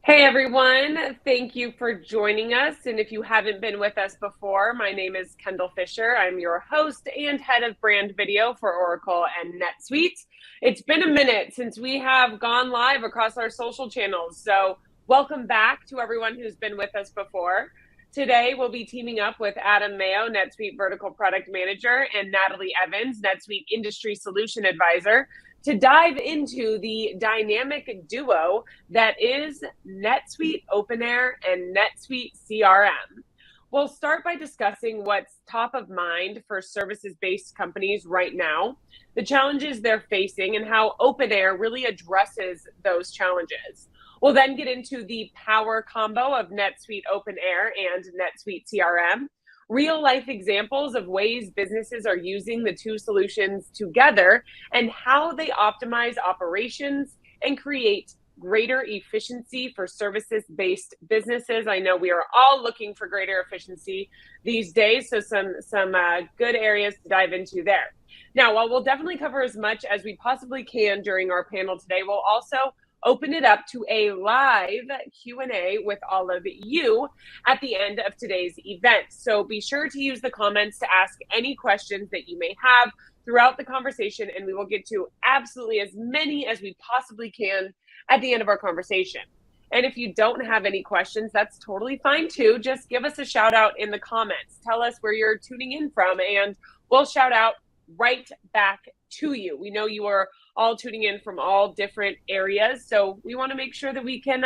Hey everyone, thank you for joining us. And if you haven't been with us before, my name is Kendall Fisher. I'm your host and head of brand video for Oracle and NetSuite. It's been a minute since we have gone live across our social channels. So welcome back to everyone who's been with us before. Today, we'll be teaming up with Adam Mayo, NetSuite Vertical Product Manager, and Natalie Evans, NetSuite Industry Solution Advisor, to dive into the dynamic duo that is NetSuite OpenAir and NetSuite CRM. We'll start by discussing what's top of mind for services-based companies right now, the challenges they're facing, and how OpenAir really addresses those challenges. We'll then get into the power combo of NetSuite OpenAir and NetSuite CRM, real life examples of ways businesses are using the two solutions together and how they optimize operations and create greater efficiency for services-based businesses. I know we are all looking for greater efficiency these days, so some good areas to dive into there. Now, while we'll definitely cover as much as we possibly can during our panel today, we'll also open it up to a live Q&A with all of you at the end of today's event. So be sure to use the comments to ask any questions that you may have throughout the conversation, and we will get to absolutely as many as we possibly can at the end of our conversation. And if you don't have any questions, that's totally fine too. Just give us a shout out in the comments. Tell us where you're tuning in from, and we'll shout out right back to you. We know you are all tuning in from all different areas, so we want to make sure that we can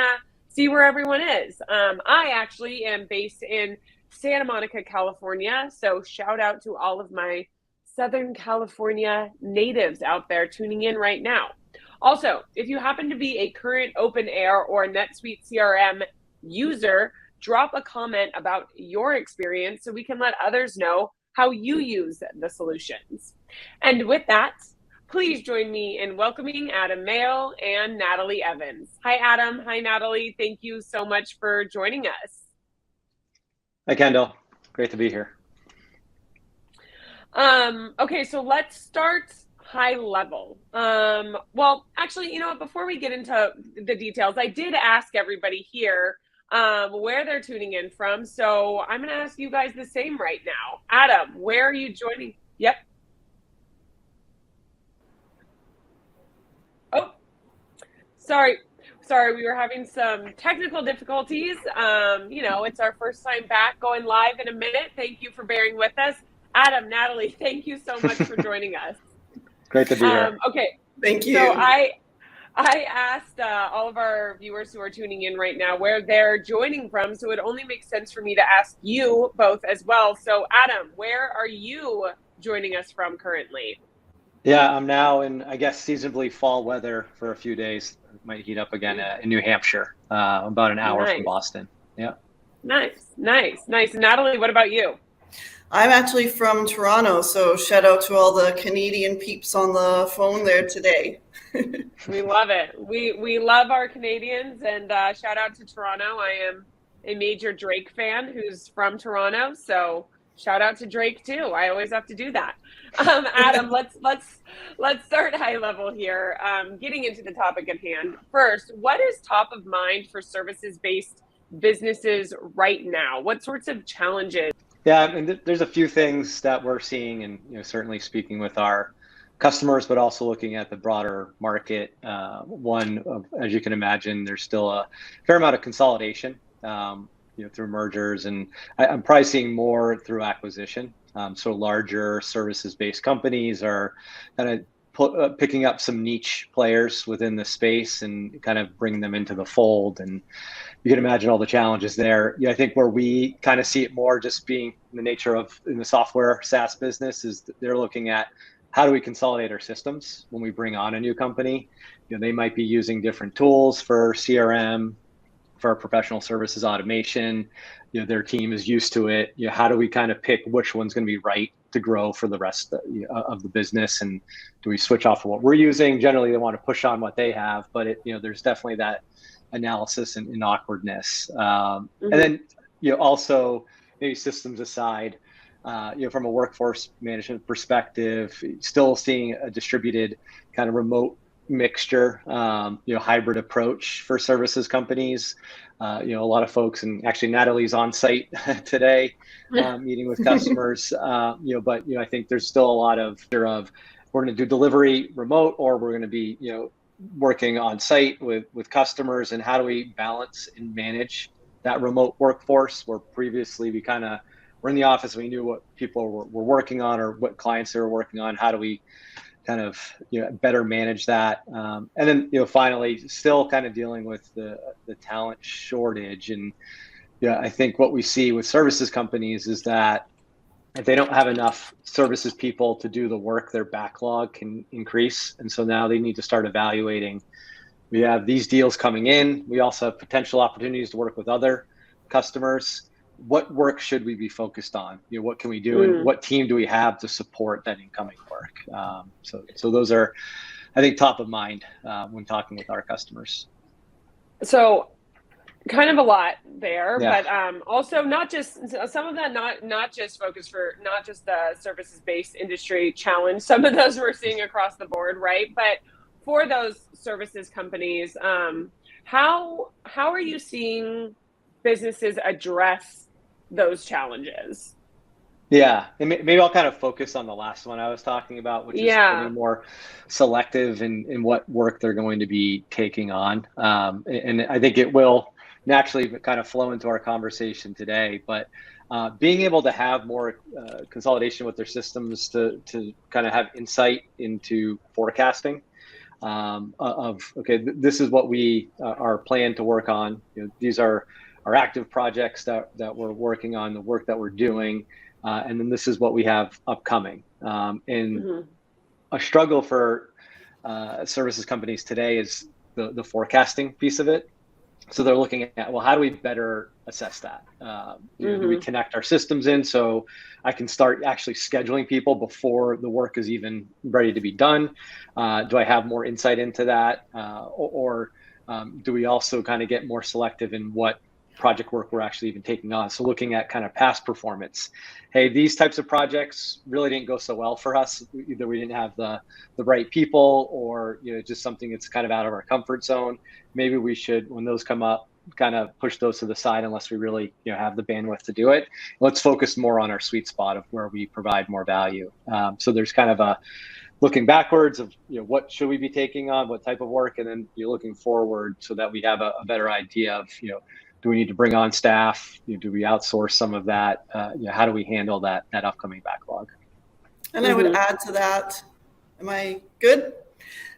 see where everyone is. I actually am based in Santa Monica, California, so shout out to all of my Southern California natives out there tuning in right now. Also, if you happen to be a current OpenAir or NetSuite CRM user, drop a comment about your experience so we can let others know how you use the solutions. And with that, please join me in welcoming Adam Mayo and Natalie Evans. Hi, Adam. Hi, Natalie. Thank you so much for joining us. Hi, Kendall. Great to be here. Okay, so let's start high level. Well, actually, you know what? Before we get into the details, I did ask everybody here where they're tuning in from. So I'm going to ask you guys the same right now. Adam, where are you joining? Yep. Oh, sorry. Sorry, we were having some technical difficulties. You know, it's our first time back going live in a minute. Thank you for bearing with us. Adam, Natalie, thank you so much for joining us. Great to be here. Okay. Thank you. So I asked all of our viewers who are tuning in right now where they're joining from, so it only makes sense for me to ask you both as well. So Adam, where are you joining us from currently? Yeah, I'm now in, I guess, seasonably fall weather for a few days. It might heat up again in New Hampshire, about an hour from Boston. Yeah. Nice. And Natalie, what about you? I'm actually from Toronto, so shout out to all the Canadian peeps on the phone there today. We love it. We love our Canadians, and shout out to Toronto. I am a major Drake fan who's from Toronto, so shout out to Drake too. I always have to do that. Adam, let's start high level here. Getting into the topic at hand. First, what is top of mind for services-based businesses right now? What sorts of challenges? Yeah, I mean, there's a few things that we're seeing, and certainly speaking with our customers, but also looking at the broader market. One, as you can imagine, there's still a fair amount of consolidation, through mergers, and I'm probably seeing more through acquisition. So larger services-based companies are kind of picking up some niche players within the space and kind of bringing them into the fold. And you can imagine all the challenges there. I think where we kind of see it more just being the nature of in the software SaaS business is that they're looking at how do we consolidate our systems when we bring on a new company. They might be using different tools for CRM, for professional services automation. Their team is used to it. How do we kind of pick which one's going to be right to grow for the rest of the business? And do we switch off of what we're using? Generally, they want to push on what they have, but there's definitely that analysis and awkwardness. And then also maybe systems aside, from a workforce management perspective, still seeing a distributed kind of remote mixture, hybrid approach for services companies. A lot of folks, and actually Natalie's on site today, meeting with customers. But I think there's still a lot of we're going to do delivery remote, or we're going to be working on site with customers, and how do we balance and manage that remote workforce, where previously we kind of were in the office, we knew what people were working on or what clients they were working on. How do we kind of better manage that? And then finally, still kind of dealing with the talent shortage. And I think what we see with services companies is that if they don't have enough services people to do the work, their backlog can increase. And so now they need to start evaluating. We have these deals coming in. We also have potential opportunities to work with other customers. What work should we be focused on? What can we do, and what team do we have to support that incoming work? So those are, I think, top of mind when talking with our customers. So, kind of a lot there, yeah. But also not just some of that, not just focused for not just the services-based industry challenge. Some of those we're seeing across the board, right? But for those services companies, how are you seeing businesses address those challenges? Yeah, and maybe I'll kind of focus on the last one I was talking about, which is getting more selective in what work they're going to be taking on. And I think it will naturally kind of flow into our conversation today. But being able to have more consolidation with their systems to kind of have insight into forecasting this is what we are planned to work on. These are our active projects that we're working on, the work that we're doing, and then this is what we have upcoming. And a struggle for services companies today is the forecasting piece of it. So they're looking at, well, how do we better assess that? Do we connect our systems in so I can start actually scheduling people before the work is even ready to be done? Do I have more insight into that? Or do we also kind of get more selective in what project work we're actually even taking on? So looking at kind of past performance. Hey, these types of projects really didn't go so well for us. Either we didn't have the right people, or just something that's kind of out of our comfort zone. Maybe we should, when those come up, kind of push those to the side unless we really have the bandwidth to do it. Let's focus more on our sweet spot of where we provide more value. So there's kind of a looking backwards of what should we be taking on, what type of work, and then you're looking forward so that we have a better idea of do we need to bring on staff? Do we outsource some of that? How do we handle that upcoming backlog? And I would add to that. Am I good?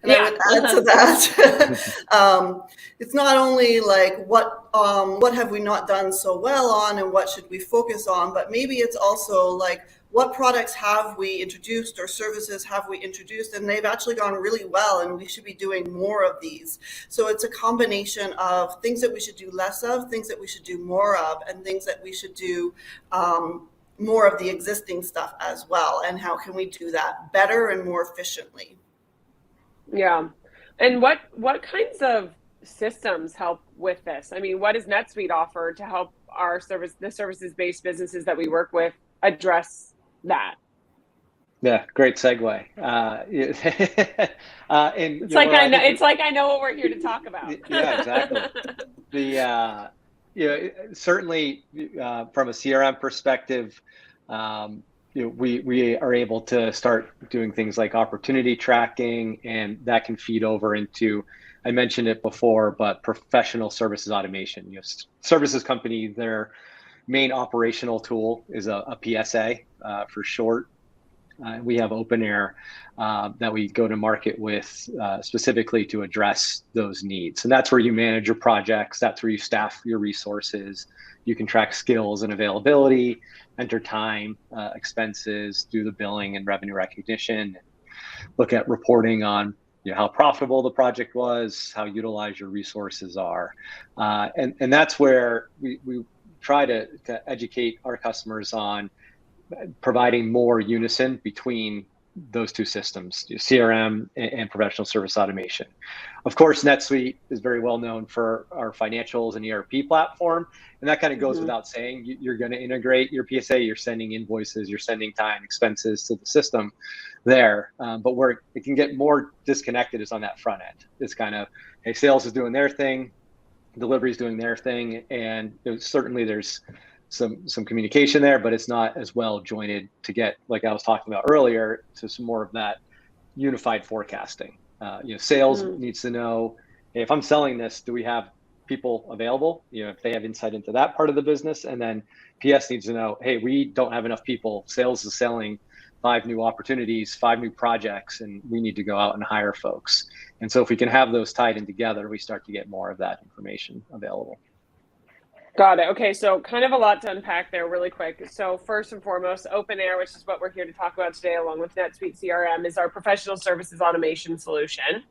And I would add to that. It's not only like what have we not done so well on, and what should we focus on, but maybe it's also like what products have we introduced or services have we introduced and they've actually gone really well, and we should be doing more of these. So it's a combination of things that we should do less of, things that we should do more of, and things that we should do more of the existing stuff as well. And how can we do that better and more efficiently? Yeah. And what kinds of systems help with this? I mean, what does NetSuite offer to help the services-based businesses that we work with address that? Yeah, great segue. And it's like I know what we're here to talk about. Yeah, exactly. Certainly from a CRM perspective, we are able to start doing things like opportunity tracking, and that can feed over into, I mentioned it before, but professional services automation. Services company, their main operational tool is a PSA for short. We have OpenAir that we go to market with specifically to address those needs. And that's where you manage your projects. That's where you staff your resources. You can track skills and availability, enter time, expenses, do the billing and revenue recognition, look at reporting on how profitable the project was, how utilized your resources are. And that's where we try to educate our customers on providing more unison between those two systems, CRM and professional service automation. Of course, NetSuite is very well known for our financials and ERP platform. And that kind of goes without saying. You're going to integrate your PSA, you're sending invoices, you're sending time, expenses to the system there. But where it can get more disconnected is on that front end. It's kind of, hey, sales is doing their thing, delivery is doing their thing. And certainly there's some communication there, but it's not as well jointed to get, like I was talking about earlier, to some more of that unified forecasting. Sales needs to know, hey, if I'm selling this, do we have people available? If they have insight into that part of the business. And then PS needs to know, hey, we don't have enough people. Sales is selling 5 new opportunities, 5 new projects, and we need to go out and hire folks. And so if we can have those tied in together, we start to get more of that information available. Got it. Okay, so kind of a lot to unpack there really quick. So first and foremost, OpenAir, which is what we're here to talk about today, along with NetSuite CRM, is our professional services automation solution.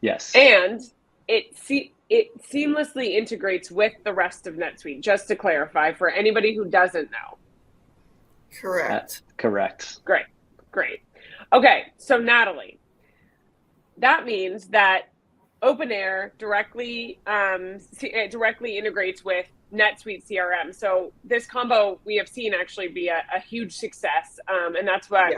Yes. And it seamlessly integrates with the rest of NetSuite, just to clarify for anybody who doesn't know. Correct. Correct. Great. Okay, so Natalie, that means that OpenAir directly integrates with NetSuite CRM. So this combo we have seen actually be a huge success, and that's why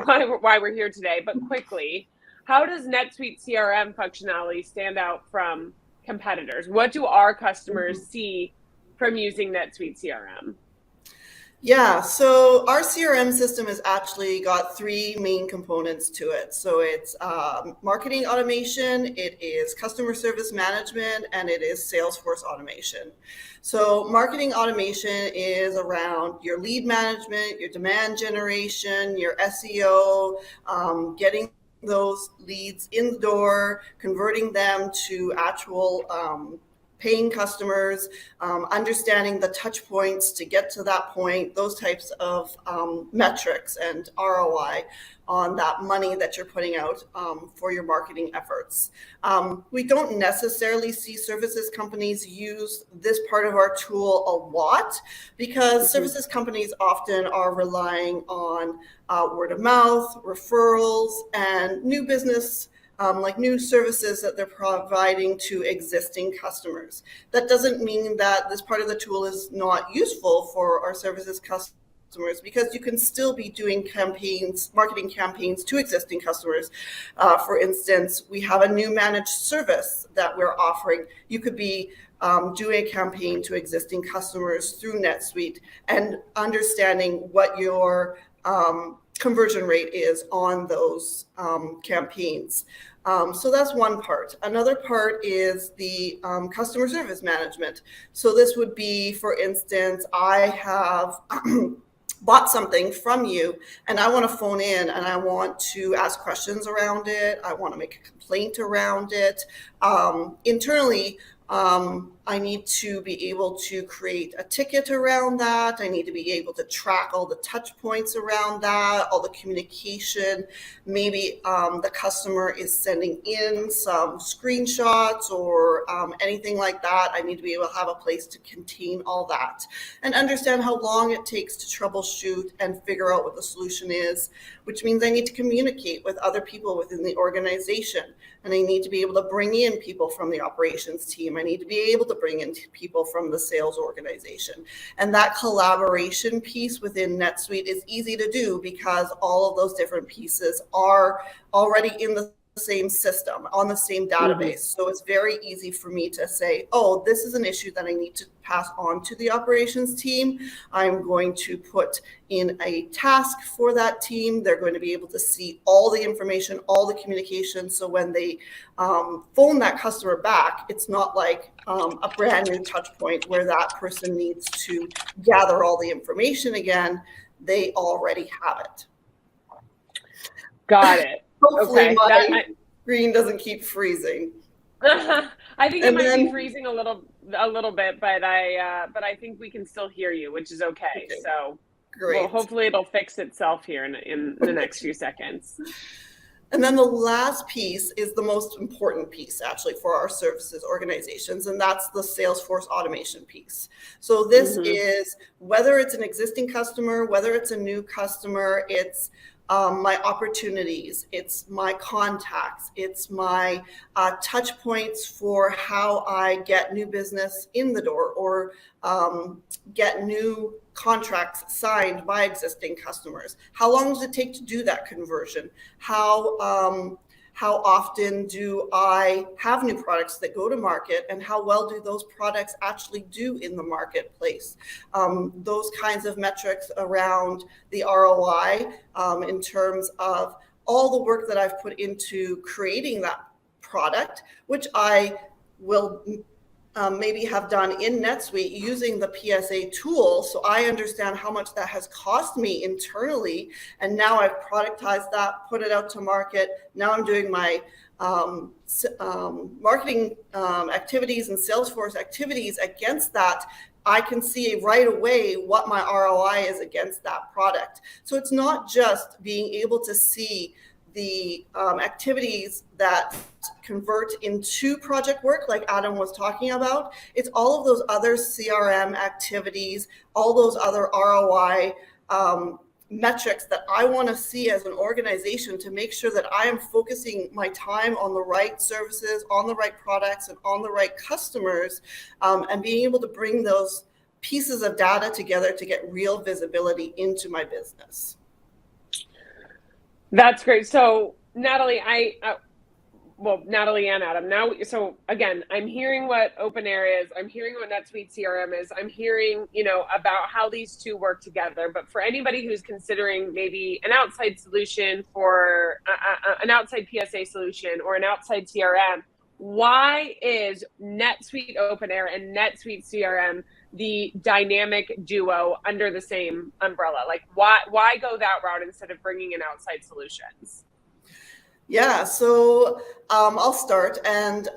we're here today. But quickly, how does NetSuite CRM functionality stand out from competitors? What do our customers see from using NetSuite CRM? Yeah, so our CRM system has actually got 3 main components to it. So it's marketing automation, it is customer service management, and it is Salesforce automation. So marketing automation is around your lead management, your demand generation, your SEO, getting those leads in the door, converting them to actual paying customers, understanding the touch points to get to that point, those types of metrics and ROI on that money that you're putting out for your marketing efforts. We don't necessarily see services companies use this part of our tool a lot because services companies often are relying on word of mouth, referrals, and new business like new services that they're providing to existing customers. That doesn't mean that this part of the tool is not useful for our services customers because you can still be doing marketing campaigns to existing customers. For instance, we have a new managed service that we're offering. You could be doing a campaign to existing customers through NetSuite and understanding what your conversion rate is on those campaigns. So that's one part. Another part is the customer service management. So this would be, for instance, I have bought something from you and I want to phone in and I want to ask questions around it. I want to make a complaint around it. Internally, I need to be able to create a ticket around that. I need to be able to track all the touch points around that, all the communication. Maybe the customer is sending in some screenshots or anything like that. I need to be able to have a place to contain all that and understand how long it takes to troubleshoot and figure out what the solution is, which means I need to communicate with other people within the organization. And I need to be able to bring in people from the operations team. I need to be able to bring in people from the sales organization. And that collaboration piece within NetSuite is easy to do because all of those different pieces are already in the same system, on the same database. So it's very easy for me to say, oh, this is an issue that I need to pass on to the operations team. I'm going to put in a task for that team. They're going to be able to see all the information, all the communication. So when they phone that customer back, it's not like a brand new touch point where that person needs to gather all the information again. They already have it. Got it. Hopefully my screen doesn't keep freezing. I think it might be freezing a little bit, but I think we can still hear you, which is okay. So great. Well, hopefully it'll fix itself here in the next few seconds. And then the last piece is the most important piece actually for our services organizations, and that's the Salesforce automation piece. So this is whether it's an existing customer, whether it's a new customer, it's my opportunities, it's my contacts, it's my touch points for how I get new business in the door or get new contracts signed by existing customers. How long does it take to do that conversion? How often do I have new products that go to market, and how well do those products actually do in the marketplace? Those kinds of metrics around the ROI in terms of all the work that I've put into creating that product, which I will maybe have done in NetSuite using the PSA tool. So I understand how much that has cost me internally. And now I've productized that, put it out to market. Now I'm doing my marketing activities and Salesforce activities against that. I can see right away what my ROI is against that product. So it's not just being able to see the activities that convert into project work like Adam was talking about. It's all of those other CRM activities, all those other ROI metrics that I want to see as an organization to make sure that I am focusing my time on the right services, on the right products, and on the right customers, and being able to bring those pieces of data together to get real visibility into my business. That's great. So Natalie, Natalie and Adam, now, so again, I'm hearing what OpenAir is, I'm hearing what NetSuite CRM is, I'm hearing, about how these two work together. But for anybody who's considering maybe an outside solution for an outside PSA solution or an outside CRM, why is NetSuite OpenAir and NetSuite CRM the dynamic duo under the same umbrella? Like, why go that route instead of bringing in outside solutions? Yeah, so I'll start, and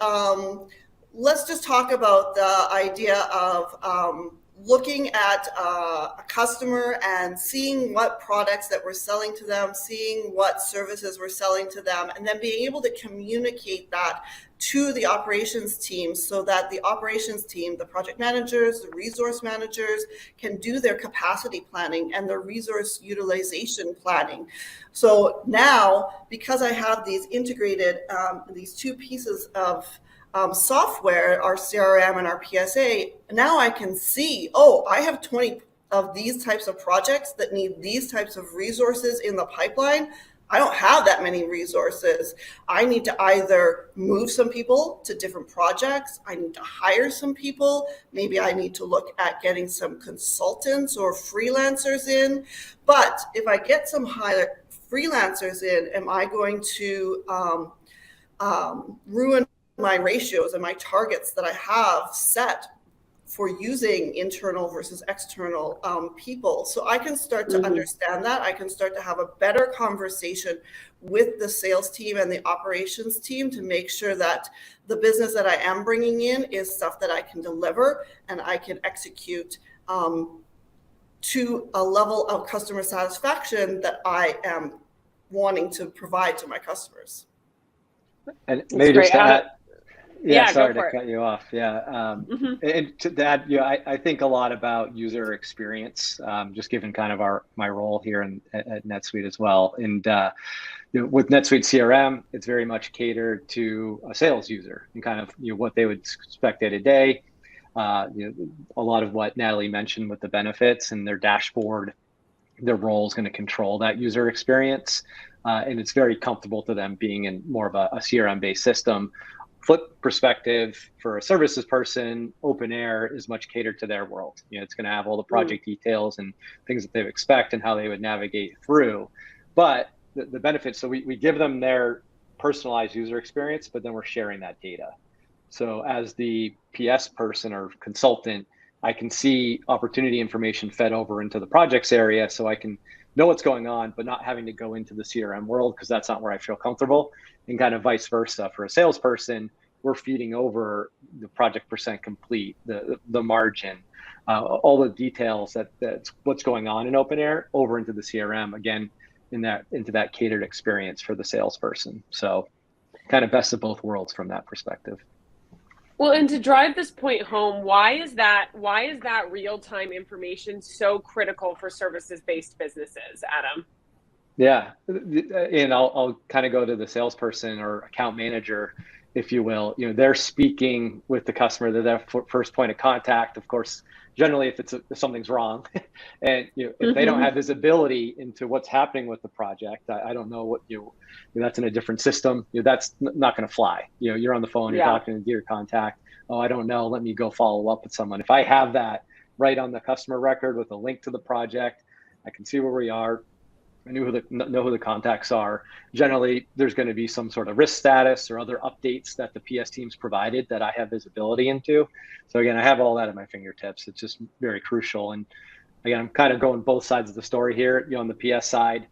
let's just talk about the idea of looking at a customer and seeing what products that we're selling to them, seeing what services we're selling to them, and then being able to communicate that to the operations team so that the operations team, the project managers, the resource managers can do their capacity planning and their resource utilization planning. So now, because I have these integrated, these two pieces of software, our CRM and our PSA, now I can see, I have 20 of these types of projects that need these types of resources in the pipeline. I don't have that many resources. I need to either move some people to different projects. I need to hire some people. Maybe I need to look at getting some consultants or freelancers in. But if I get some higher freelancers in, am I going to ruin my ratios and my targets that I have set for using internal versus external people? So I can start to understand that. I can start to have a better conversation with the sales team and the operations team to make sure that the business that I am bringing in is stuff that I can deliver and I can execute to a level of customer satisfaction that I am wanting to provide to my customers. And maybe just to add, sorry to cut you off. And to that, I think a lot about user experience, just given kind of my role here at NetSuite as well. And with NetSuite CRM, it's very much catered to a sales user and kind of what they would expect day to day. A lot of what Natalie mentioned with the benefits and their dashboard, their role is going to control that user experience. And it's very comfortable to them being in more of a CRM-based system. Flip perspective, for a services person, OpenAir is much catered to their world. It's going to have all the project details and things that they would expect and how they would navigate through. But the benefits, so we give them their personalized user experience, but then we're sharing that data. So as the PS person or consultant, I can see opportunity information fed over into the projects area, so I can know what's going on, but not having to go into the CRM world because that's not where I feel comfortable. And kind of vice versa. For a salesperson, we're feeding over the project percent complete, the margin, all the details that's what's going on in OpenAir over into the CRM, again, into that catered experience for the salesperson. So kind of best of both worlds from that perspective. Well, and to drive this point home, why is that real-time information so critical for services-based businesses, Adam? Yeah, and I'll kind of go to the salesperson or account manager, if you will. They're speaking with the customer. They're their first point of contact. Of course, generally, if something's wrong, and if they don't Mm-hmm. have visibility into what's happening with the project, I don't know what that's in a different system. That's not going to fly. You're on the phone, you're Yeah. talking to your contact. Oh, I don't know. Let me go follow up with someone. If I have that right on the customer record with a link to the project, I can see where we are. I know who the contacts are. Generally, there's going to be some sort of risk status or other updates that the PS team's provided that I have visibility into. So again, I have all that at my fingertips. It's just very crucial. And again, I'm kind of going both sides of the story here. On the PS side,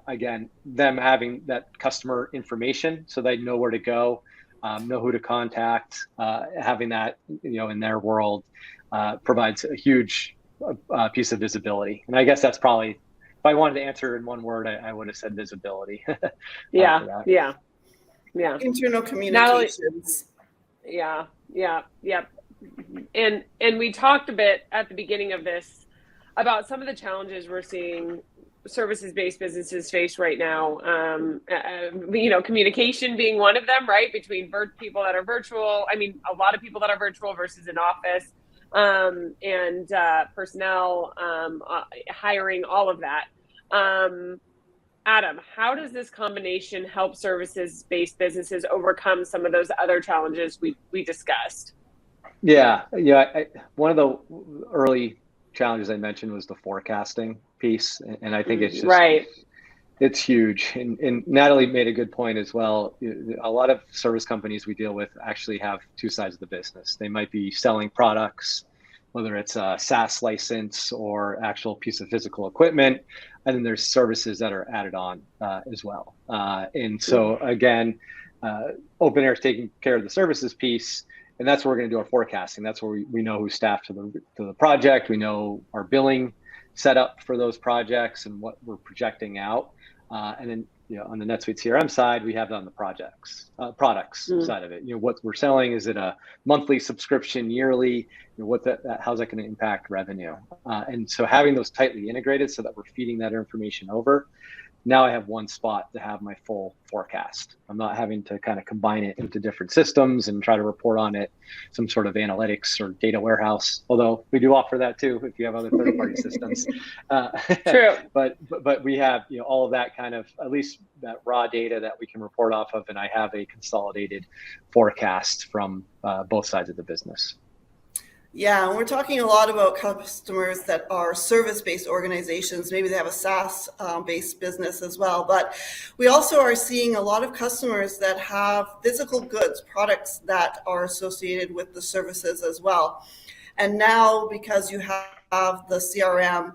again, them having that customer information so they know where to go, know who to contact, having that in their world provides a huge piece of visibility. And I guess that's probably, if I wanted to answer in one word, I would have said visibility. Yeah. Yeah. Internal Natalie, communications. yeah. And we talked a bit at the beginning of this about some of the challenges we're seeing services-based businesses face right now. Communication being one of them, right? Between people that are virtual. I mean, a lot of people that are virtual versus in office, and personnel, hiring, all of that. Adam, how does this combination help services-based businesses overcome some of those other challenges we discussed? Yeah. One of the early challenges I mentioned was the forecasting piece, and I think it's just right. It's huge. And Natalie made a good point as well. A lot of service companies we deal with actually have two sides of the business. They might be selling products, whether it's a SaaS license or actual piece of physical equipment. And then there's services that are added on as well. And so again, OpenAir is taking care of the services piece, and that's where we're going to do our forecasting. That's where we know who's staffed to the project. We know our billing set up for those projects and what we're projecting out. And then, on the NetSuite CRM side, we have it on the products side of it. What we're selling, is it a monthly subscription, yearly? How's that going to impact revenue? And so having those tightly integrated so that we're feeding that information over. Now I have one spot to have my full forecast. I'm not having to kind of combine it into different systems and try to report on it, some sort of analytics or data warehouse, although we do offer that too if you have other third-party systems. True. But we have all of that kind of, at least that raw data that we can report off of, and I have a consolidated forecast from both sides of the business. Yeah, and we're talking a lot about customers that are service-based organizations. Maybe they have a SaaS-based business as well. But we also are seeing a lot of customers that have physical goods, products that are associated with the services as well. And now, because you have the CRM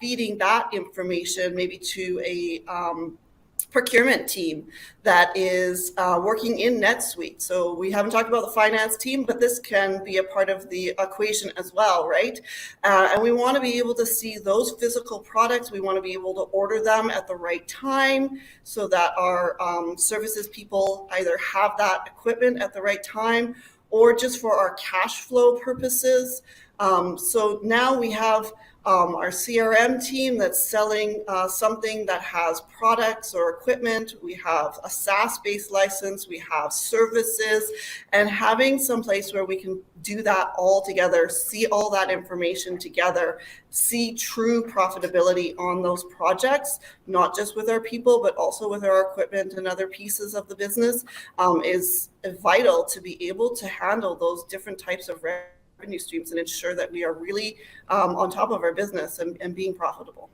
feeding that information maybe to a procurement team that is working in NetSuite. So we haven't talked about the finance team, but this can be a part of the equation as well, right? And we want to be able to see those physical products. We want to be able to order them at the right time so that our services people either have that equipment at the right time or just for our cash flow purposes. So now we have our CRM team that's selling something that has products or equipment. We have a SaaS-based license. We have services, and having some place where we can do that all together, see all that information together, see true profitability on those projects, not just with our people, but also with our equipment and other pieces of the business, is vital to be able to handle those different types of revenue streams and ensure that we are really on top of our business and being profitable.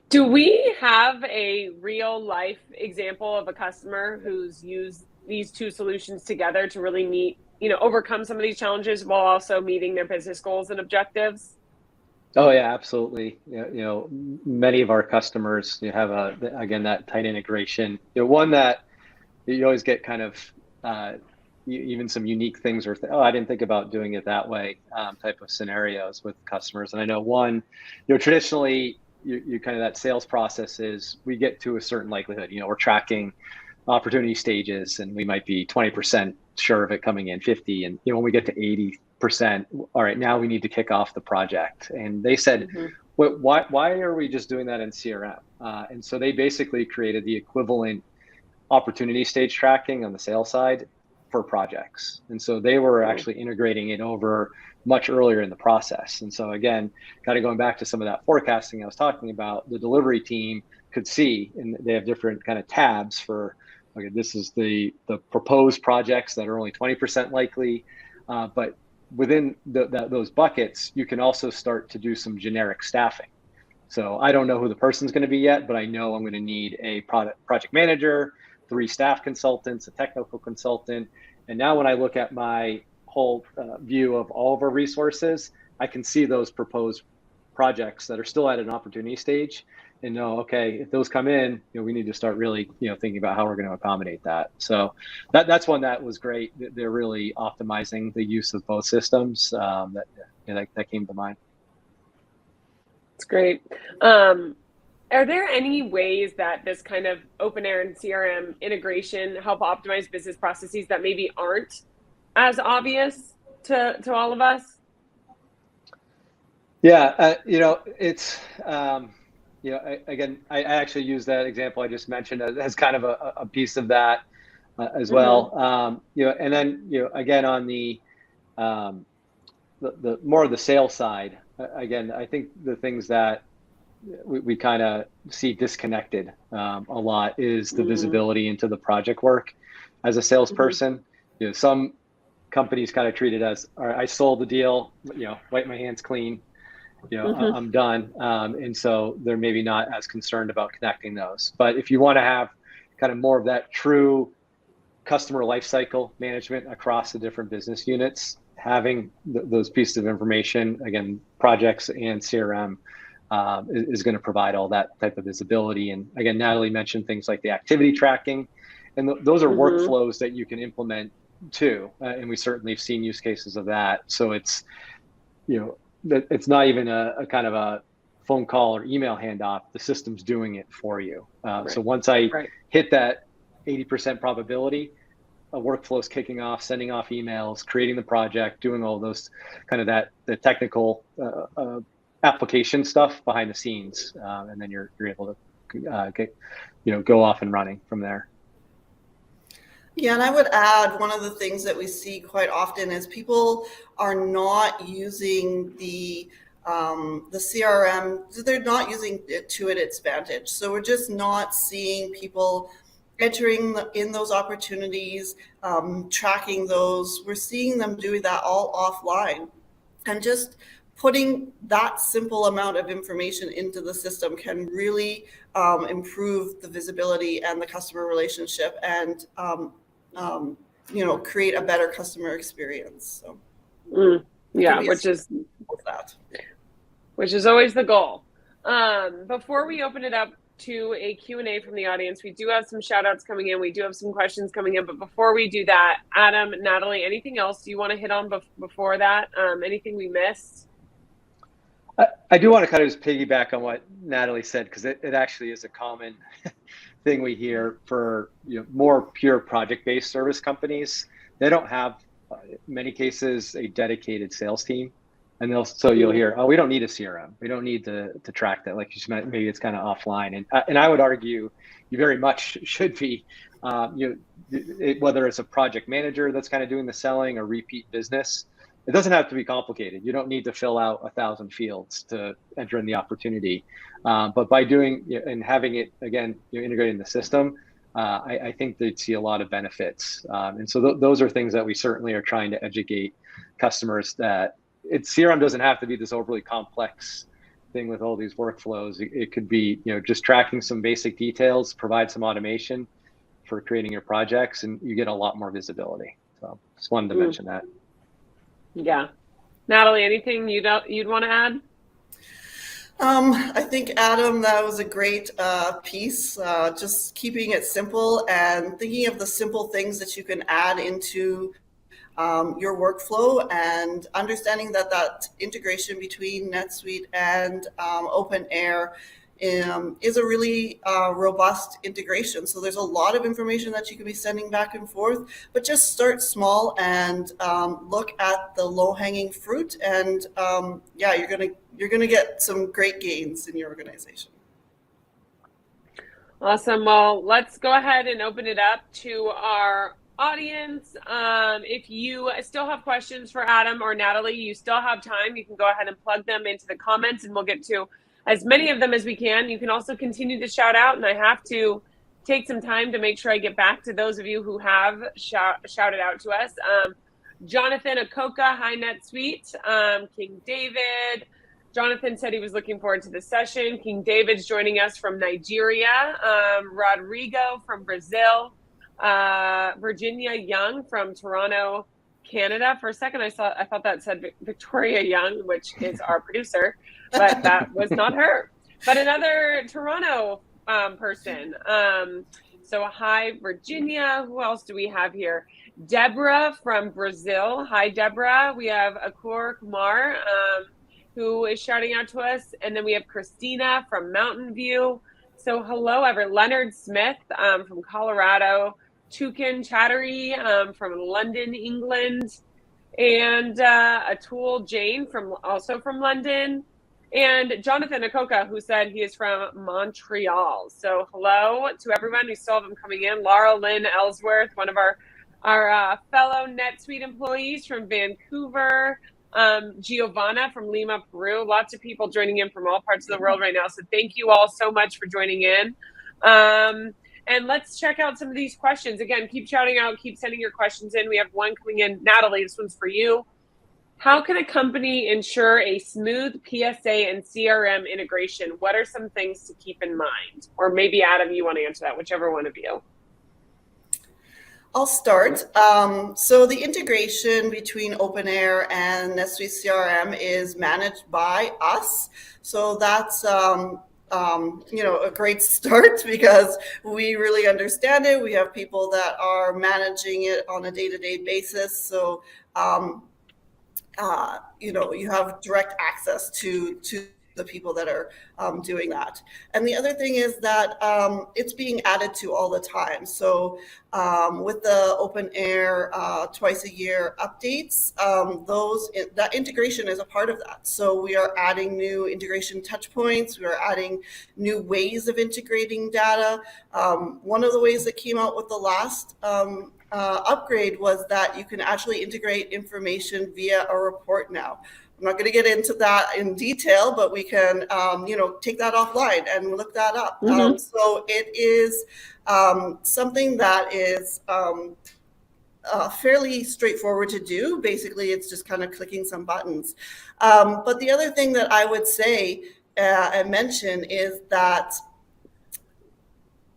Do we have a real life example of a customer who's used these two solutions together to really overcome some of these challenges while also meeting their business goals and objectives? Oh yeah, absolutely. Many of our customers have again that tight integration. One that you always get kind of even some unique things or I didn't think about doing it that way type of scenarios with customers. And I know one, traditionally you kind of that sales process is we get to a certain likelihood. We're tracking opportunity stages and we might be 20% sure of it coming in, 50, and when we get to 80%, all right, now we need to kick off the project. And they said, why are we just doing that in CRM? And so they basically created the equivalent opportunity stage tracking on the sales side for projects. And so they were actually integrating it over much earlier in the process. And so again, kind of going back to some of that forecasting I was talking about, the delivery team could see, and they have different kind of tabs for, okay, this is the proposed projects that are only 20% likely, but within those buckets, you can also start to do some generic staffing. So I don't know who the person's going to be yet, but I know I'm going to need a project manager, 3 staff consultants, a technical consultant. And now when I look at my whole view of all of our resources, I can see those proposed projects that are still at an opportunity stage and know, okay, if those come in, we need to start really, thinking about how we're going to accommodate that. So that's one that was great. They're really optimizing the use of both systems. That came to mind. It's great. Are there any ways that this kind of OpenAir and CRM integration help optimize business processes that maybe aren't as obvious to all of us? Yeah, it's, again, I actually use that example I just mentioned as kind of a piece of that as well. And then, again, on the more of the sales side, again, I think the things that we kind of see disconnected a lot is the visibility into the project work as a salesperson. Some companies kind of treat it as, all right, I sold the deal, wipe my hands clean, I'm done. And so they're maybe not as concerned about connecting those. But if you want to have kind of more of that true customer lifecycle management across the different business units, having those pieces of information, again, projects and CRM, is going to provide all that type of visibility. And again, Natalie mentioned things like the activity tracking, and those are workflows that you can implement too. And we certainly have seen use cases of that. So it's, it's not even a kind of a phone call or email handoff. The system's doing it for you. So once I hit that 80% probability, a workflow is kicking off, sending off emails, creating the project, doing all those kind of the technical application stuff behind the scenes, and then you're able to go off and running from there. Yeah, and I would add one of the things that we see quite often is people are not using the CRM. They're not using it to its advantage. So we're just not seeing people entering in those opportunities, tracking those. We're seeing them doing that all offline, and just putting that simple amount of information into the system can really improve the visibility and the customer relationship, and create a better customer experience. So yeah, which is always the goal. Before we open it up to a Q&A from the audience, we do have some shout outs coming in. We do have some questions coming in, but before we do that, Adam, Natalie, anything else you want to hit on before that? Anything we missed? I do want to kind of just piggyback on what Natalie said, because it actually is a common thing we hear for more pure project-based service companies. They don't have, in many cases, a dedicated sales team. And you'll hear, oh, we don't need a CRM. We don't need to track that. Like you said, maybe it's kind of offline. And I would argue you very much should be, whether it's a project manager that's kind of doing the selling or repeat business. It doesn't have to be complicated. You don't need to fill out 1,000 fields to enter in the opportunity. But by doing and having it, again, integrated in the system, I think they'd see a lot of benefits. And so those are things that we certainly are trying to educate customers that CRM doesn't have to be this overly complex thing with all these workflows. It could be, just tracking some basic details, provide some automation for creating your projects, and you get a lot more visibility. So just wanted to mention that. Yeah. Natalie, anything you'd want to add? I think, Adam, that was a great piece. Just keeping it simple and thinking of the simple things that you can add into your workflow, and understanding that integration between NetSuite and OpenAir is a really robust integration. So there's a lot of information that you can be sending back and forth, but just start small and look at the low-hanging fruit, and you're going to you're going to get some great gains in your organization. Awesome. Well, let's go ahead and open it up to our audience. If you still have questions for Adam or Natalie, you still have time. You can go ahead and plug them into the comments and we'll get to as many of them as we can. You can also continue to shout out, and I have to take some time to make sure I get back to those of you who have shouted out to us. Jonathan Akoka, hi NetSuite. King David. Jonathan said he was looking forward to the session. King David's joining us from Nigeria. Rodrigo from Brazil. Virginia Young from Toronto, Canada. For a second, I thought that said Victoria Young, which is our producer, but that was not her. But another Toronto person. So hi, Virginia. Who else do we have here? Deborah from Brazil. Hi, Deborah. We have Akur Kumar, who is shouting out to us. And then we have Christina from Mountain View. So hello, Leonard Smith from Colorado. Toucan Chattery from London, England. And Atul Jain also from London. And Jonathan Akoka, who said he is from Montreal. So hello to everyone. We still have them coming in. Laura Lynn Ellsworth, one of our fellow NetSuite employees from Vancouver. Giovanna from Lima, Peru. Lots of people joining in from all parts of the world right now. So thank you all so much for joining in. And let's check out some of these questions. Again, keep shouting out, keep sending your questions in. We have one coming in. Natalie, this one's for you. How can a company ensure a smooth PSA and CRM integration? What are some things to keep in mind? Or maybe Adam, you want to answer that, whichever one of you. I'll start. So the integration between OpenAir and NetSuite CRM is managed by us. So that's a great start because we really understand it. We have people that are managing it on a day-to-day basis. So you have direct access to the people that are doing that. And the other thing is that it's being added to all the time. So with the OpenAir twice a year updates, that integration is a part of that. So we are adding new integration touch points. We are adding new ways of integrating data. One of the ways that came out with the last upgrade was that you can actually integrate information via a report now. I'm not going to get into that in detail, but we can, take that offline and look that up. Mm-hmm. So it is something that is fairly straightforward to do. Basically, it's just kind of clicking some buttons. But the other thing that I would say and mention is that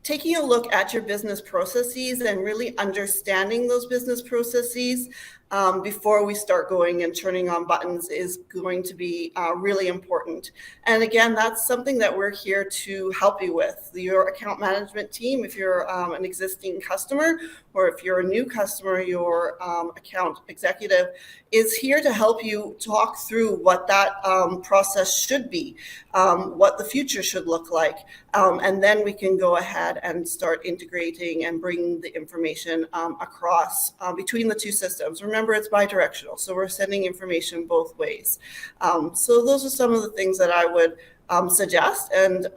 taking a look at your business processes and really understanding those business processes before we start going and turning on buttons is going to be really important. And again, that's something that we're here to help you with. Your account management team, if you're an existing customer, or if you're a new customer, your account executive is here to help you talk through what that process should be, what the future should look like. And then we can go ahead and start integrating and bringing the information across between the two systems. Remember, it's bi-directional, so we're sending information both ways. So those are some of the things that I would suggest and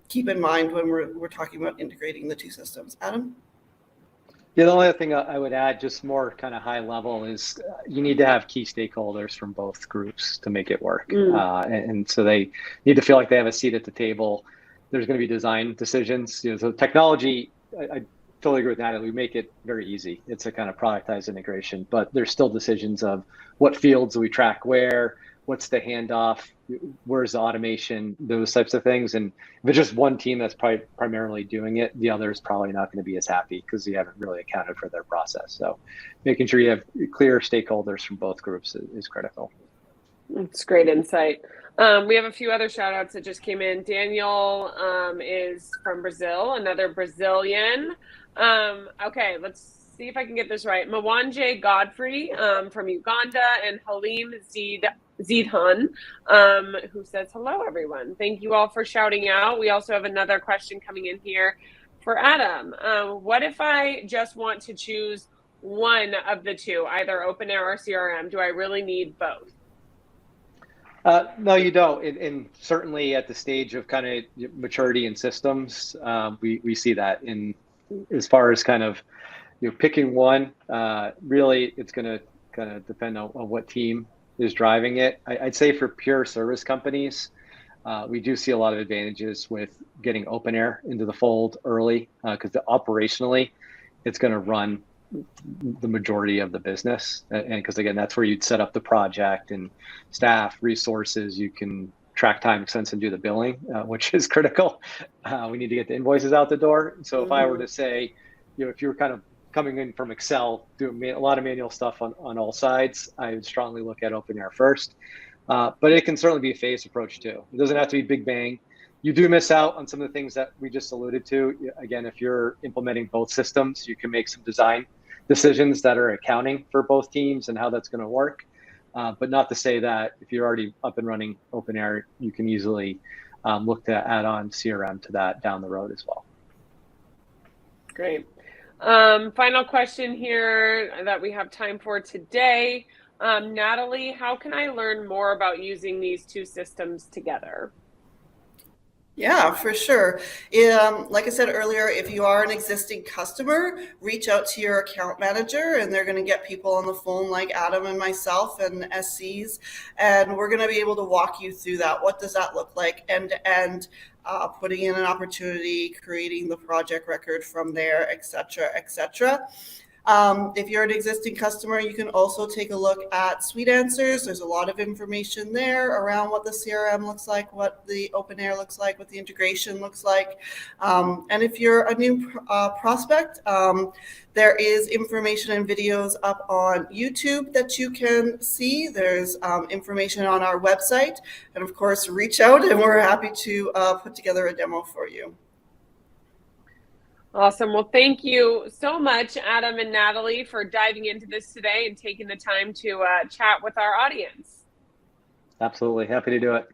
keep in mind when we're talking about integrating the two systems. Adam? Yeah, the only other thing I would add, just more kind of high level, is you need to have key stakeholders from both groups to make it work. And so they need to feel like they have a seat at the table. There's going to be design decisions. So technology, I totally agree with Natalie. We make it very easy. It's a kind of productized integration, but there's still decisions of what fields do we track where, what's the handoff, where's the automation, those types of things. And if it's just one team that's primarily doing it, the other is probably not going to be as happy because you haven't really accounted for their process. So making sure you have clear stakeholders from both groups is critical. That's great insight. We have a few other shout outs that just came in. Daniel is from Brazil, another Brazilian. Okay, let's see if I can get this right. Mwanje Godfrey from Uganda, and Halim Zidhan, who says, hello, everyone. Thank you all for shouting out. We also have another question coming in here for Adam. What if I just want to choose one of the two, either OpenAir or CRM? Do I really need both? No, you don't. And certainly at the stage of kind of maturity in systems, we see that in as far as kind of picking one. Really, it's going to kind of depend on what team is driving it. I'd say for pure service companies, we do see a lot of advantages with getting OpenAir into the fold early because operationally, it's going to run the majority of the business. And because again, that's where you'd set up the project and staff resources. You can track time, expense, and do the billing, which is critical. We need to get the invoices out the door. So if I were to say, if you were kind of coming in from Excel, doing a lot of manual stuff on all sides, I would strongly look at OpenAir first. But it can certainly be a phased approach too. It doesn't have to be big bang. You do miss out on some of the things that we just alluded to. Again, if you're implementing both systems, you can make some design decisions that are accounting for both teams and how that's going to work. But not to say that if you're already up and running OpenAir, you can easily look to add on CRM to that down the road as well. Great. Final question here that we have time for today. Natalie, how can I learn more about using these two systems together? Yeah, for sure. Like I said earlier, if you are an existing customer, reach out to your account manager and they're going to get people on the phone like Adam and myself and SCs, and we're going to be able to walk you through that. What does that look like end to end? Putting in an opportunity, creating the project record from there, et cetera, et cetera. If you're an existing customer, you can also take a look at Suite Answers. There's a lot of information there around what the CRM looks like, what the OpenAir looks like, what the integration looks like. And if you're a new prospect, there is information and videos up on YouTube that you can see. There's information on our website. And of course, reach out and we're happy to put together a demo for you. Awesome. Well, thank you so much, Adam and Natalie, for diving into this today and taking the time to chat with our audience. Absolutely. Happy to do it.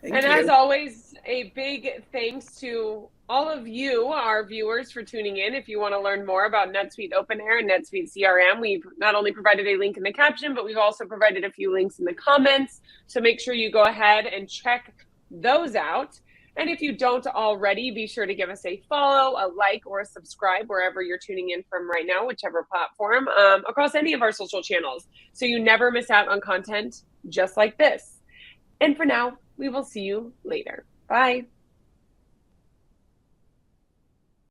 Thank you. As always, a big thanks to all of you, our viewers, for tuning in. If you want to learn more about NetSuite OpenAir and NetSuite CRM, we've not only provided a link in the caption, but we've also provided a few links in the comments. So make sure you go ahead and check those out. And if you don't already, be sure to give us a follow, a like, or a subscribe wherever you're tuning in from right now, whichever platform, across any of our social channels, so you never miss out on content just like this. And for now, we will see you later. Bye.